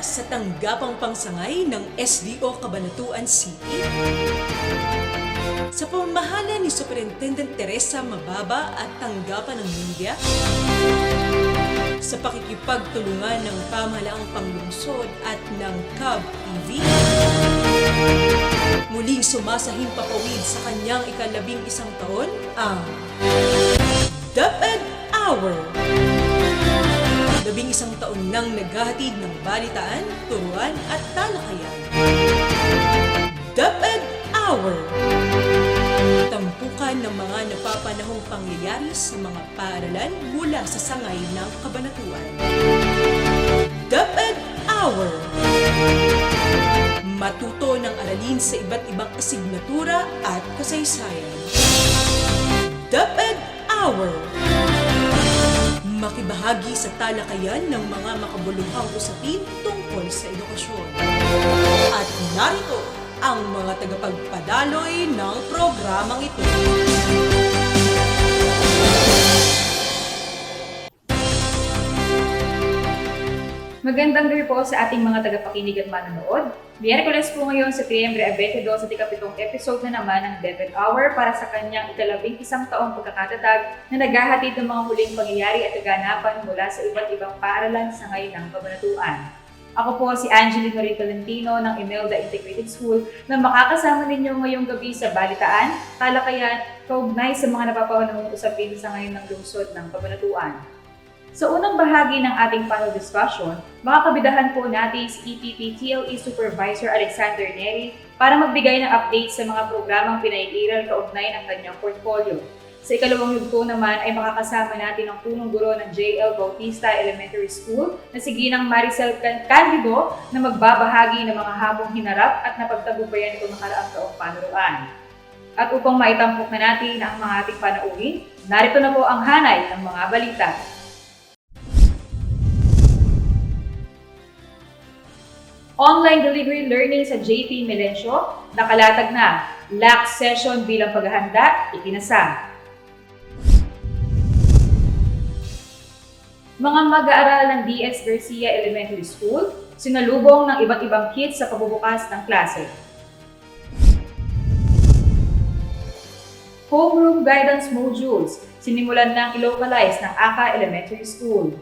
mula sa tanggapang pangsangay ng SDO Cabanatuan City sa pamamahala ni Superintendent Teresa Mababa at tanggapan ng media sa pakikipagtulungan ng pamahalaang panglungsod at ng Cabu TV. Muling sumasahing papawid sa kanyang ika-11 taon ang DepEd Hour. 11 taon nang naghahatid ng balitaan, turuan at talakayan. DepEd Hour. Tampukan ng mga napapanahong pangyayari sa mga paaralan mula sa sangay ng Kabanatuan. DepEd Hour. Matuto ng aralin sa iba't ibang asignatura at kasaysayan. DepEd Hour. Makibahagi sa talakayan ng mga makabuluhang usapin tungkol sa edukasyon. At narito ang mga tagapagpadaloy ng programang ito. Magandang gabi po sa ating mga tagapakinig at manonood. Miyerkules po ngayon sa Setyembre 22 sa ika-7 episode na naman ng DepEd Hour para sa kanyang ika-11 taong pagkakatatag na naghahatid ng mga huling pangyayari at kaganapan mula sa iba't ibang paaralan sa ngayon ng Kabanatuan. Ako po si Angeline Tolentino ng Imelda Integrated School na makakasama ninyo ngayong gabi sa balitaan, talakayan, kaugnay sa mga napapanahong usapin sa ngayon ng lungsod ng Kabanatuan. Sa unang bahagi ng ating panel discussion, makakabidahan po natin si EPP TLE Supervisor Alexander Neri para magbigay ng update sa mga programang pinaiiral kaugnay ng kanyang portfolio. Sa ikalawang yugto naman ay makakasama natin ang punong guro ng Bautista Elementary School na si Ginang Maricel Candido na magbabahagi ng mga hamong hinarap at napagtagumpayan ito nakaraang taong panuruan. At upang maitampok na natin ang mga ating panauhin, narito na po ang hanay ng mga balita. Online delivery learning sa JP Melencio, nakalatag na LAC Session bilang paghahanda, ikinasa. Mga mag-aaral ng DS Garcia Elementary School, sinalubong ng iba't ibang kits sa pagbubukas ng klase. Homeroom Guidance modules, sinimulan ng i-localize ng ACA Elementary School.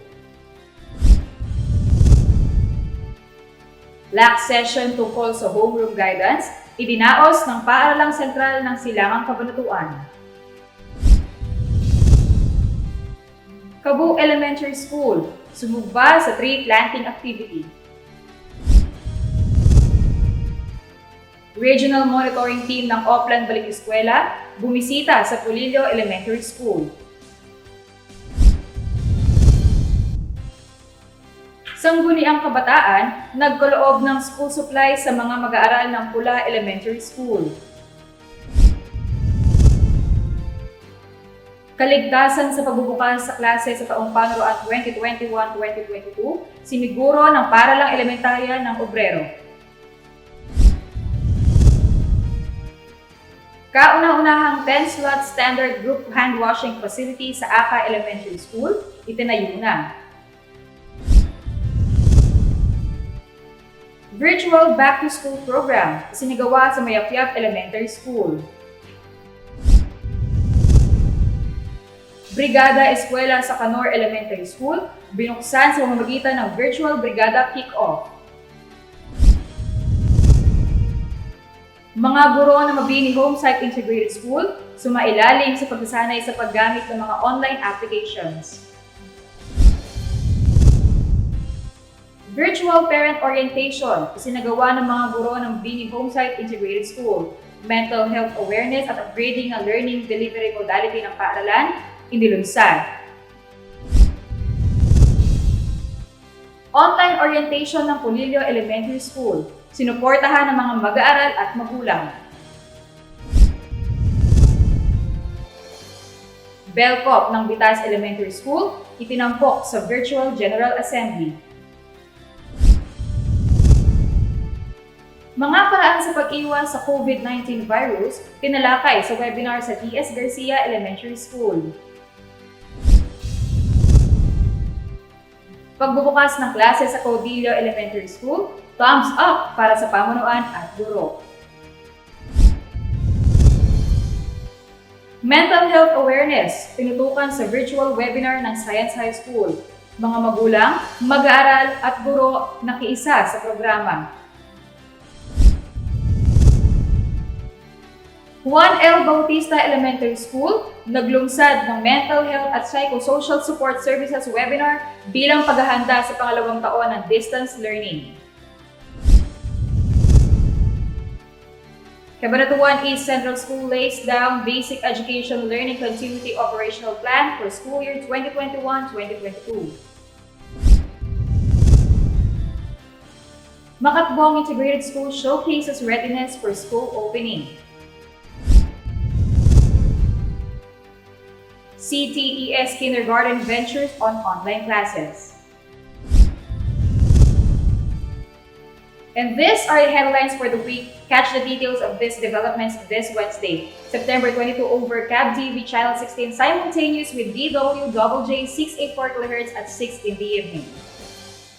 LAC Session tungkol sa Homeroom Guidance, idinaos ng Paaralang Central ng Silangang Cabanatuan. Cabu Elementary School, sumugba sa tree planting activity. Regional Monitoring Team ng Oplan Balik-Eskwela, bumisita sa Pula Elementary School. Sangguniang Kabataan, nagkaloob ng school supplies sa mga mag-aaral ng Pula Elementary School. Kaligtasan sa pagbubukas sa klase sa taong panuruan 2021-2022, siniguro ng Paaralang Elementarya ng Obrero. Kauna-unahang 10-slot standard group hand washing facility sa ACA Elementary School, itinayo na. Virtual Back-to-School Program, isinagawa sa Mayapyap Elementary School. Brigada Eskwela sa Canor Elementary School, binuksan sa pamamagitan ng Virtual Brigada Kick-Off. Mga guro na mabini Homesite Integrated School, sumailalim sa pagsasanay sa paggamit ng mga online applications. Virtual Parent Orientation, isinagawa ng mga guro ng Bini Homesite Integrated School, mental health awareness at upgrading ng learning delivery modality ng paaralan, inilunsad. Online orientation ng Pula Elementary School, sinuportahan ng mga mag-aaral at magulang. Belcop ng Bitas Elementary School, itinampok sa Virtual General Assembly. Mga paraan sa pag-iwas sa COVID-19 virus, tinalakay sa webinar sa DS Garcia Elementary School. Pagbubukas ng klase sa Candido Elementary School, thumbs up para sa pamunuan at guro. Mental Health Awareness, tinutukan sa virtual webinar ng Science High School. Mga magulang, mag-aaral at guro nakiisa sa programa. 1L Bautista Elementary School, naglungsad ng Mental Health at Psychosocial Support Services webinar bilang paghahanda sa pangalawang taon ng distance learning. Cabanatuan East Central School lays down Basic Education Learning Continuity Operational Plan for school year 2021-2022. Makatbong Integrated School showcases readiness for school opening. CTES Kindergarten ventures on online classes. And these are the headlines for the week. Catch the details of these developments this Wednesday, September 22 over Cab TV Channel 16 simultaneous with DWJJ 684 kHz at 6 in the evening.